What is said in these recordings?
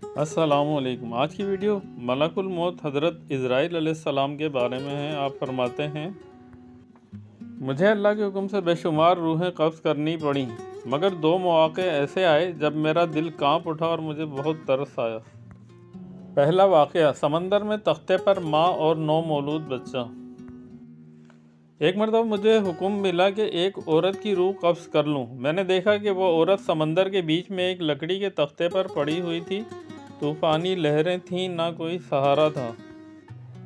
السلام علیکم۔ آج کی ویڈیو ملک الموت حضرت عزرائیل علیہ السلام کے بارے میں ہے۔ آپ فرماتے ہیں، مجھے اللہ کے حکم سے بے شمار روحیں قبض کرنی پڑیں، مگر 2 مواقع ایسے آئے جب میرا دل کانپ اٹھا اور مجھے بہت ترس آیا۔ پہلا واقعہ، سمندر میں تختے پر ماں اور نو مولود بچہ۔ ایک مرتبہ مجھے حکم ملا کہ ایک عورت کی روح قبض کر لوں۔ میں نے دیکھا کہ وہ عورت سمندر کے بیچ میں ایک لکڑی کے تختے پر پڑی ہوئی تھی۔ طوفانی لہریں تھیں، نہ کوئی سہارا تھا،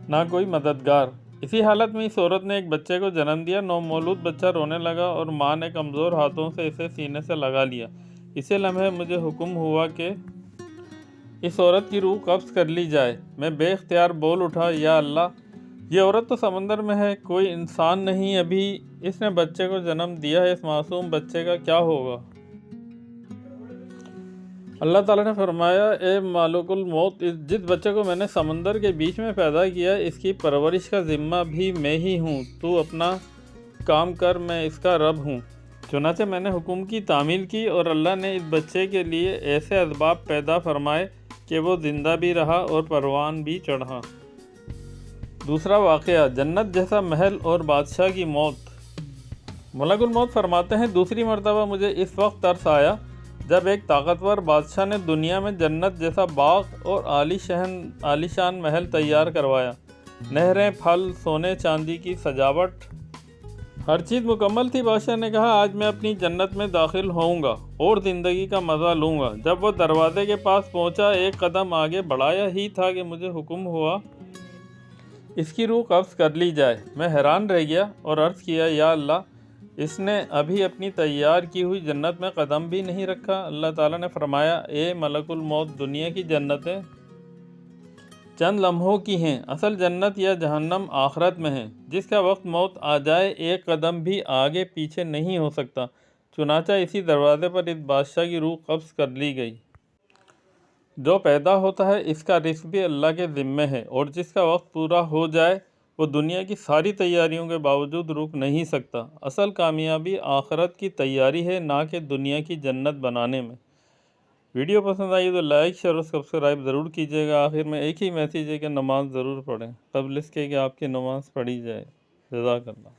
نہ کوئی مددگار۔ اسی حالت میں اس عورت نے ایک بچے کو جنم دیا۔ نومولود بچہ رونے لگا اور ماں نے کمزور ہاتھوں سے اسے سینے سے لگا لیا۔ اسی لمحے مجھے حکم ہوا کہ اس عورت کی روح قبض کر لی جائے۔ میں بے اختیار بول اٹھا، یا اللہ، یہ عورت تو سمندر میں ہے، کوئی انسان نہیں، ابھی اس نے بچے کو جنم دیا ہے، اس معصوم بچے کا کیا ہوگا؟ اللہ تعالیٰ نے فرمایا، اے مالک الموت، جس بچے کو میں نے سمندر کے بیچ میں پیدا کیا، اس کی پرورش کا ذمہ بھی میں ہی ہوں۔ تو اپنا کام کر، میں اس کا رب ہوں۔ چنانچہ میں نے حکم کی تعمیل کی اور اللہ نے اس بچے کے لیے ایسے اسباب پیدا فرمائے کہ وہ زندہ بھی رہا اور پروان بھی چڑھا۔ دوسرا واقعہ، جنت جیسا محل اور بادشاہ کی موت۔ ملک الموت فرماتے ہیں، دوسری مرتبہ مجھے اس وقت ترس آیا جب ایک طاقتور بادشاہ نے دنیا میں جنت جیسا باغ اور عالی شان محل تیار کروایا۔ نہریں، پھل، سونے چاندی کی سجاوٹ، ہر چیز مکمل تھی۔ بادشاہ نے کہا، آج میں اپنی جنت میں داخل ہوں گا اور زندگی کا مزہ لوں گا۔ جب وہ دروازے کے پاس پہنچا، ایک قدم آگے بڑھایا ہی تھا کہ مجھے حکم ہوا اس کی روح قبض کر لی جائے۔ میں حیران رہ گیا اور عرض کیا، یا اللہ، اس نے ابھی اپنی تیار کی ہوئی جنت میں قدم بھی نہیں رکھا۔ اللہ تعالیٰ نے فرمایا، اے ملک الموت، دنیا کی جنتیں چند لمحوں کی ہیں، اصل جنت یا جہنم آخرت میں ہے۔ جس کا وقت موت آ جائے، ایک قدم بھی آگے پیچھے نہیں ہو سکتا۔ چنانچہ اسی دروازے پر اس بادشاہ کی روح قبض کر لی گئی۔ جو پیدا ہوتا ہے، اس کا رزق بھی اللہ کے ذمے ہے، اور جس کا وقت پورا ہو جائے، وہ دنیا کی ساری تیاریوں کے باوجود رک نہیں سکتا۔ اصل کامیابی آخرت کی تیاری ہے، نہ کہ دنیا کی جنت بنانے میں۔ ویڈیو پسند آئی تو لائک، شیئر اور سبسکرائب ضرور کیجیے گا۔ آخر میں ایک ہی میسیج ہے کہ نماز ضرور پڑھیں، قبل اس کے کہ آپ کی نماز پڑھی جائے۔ جزاک اللہ۔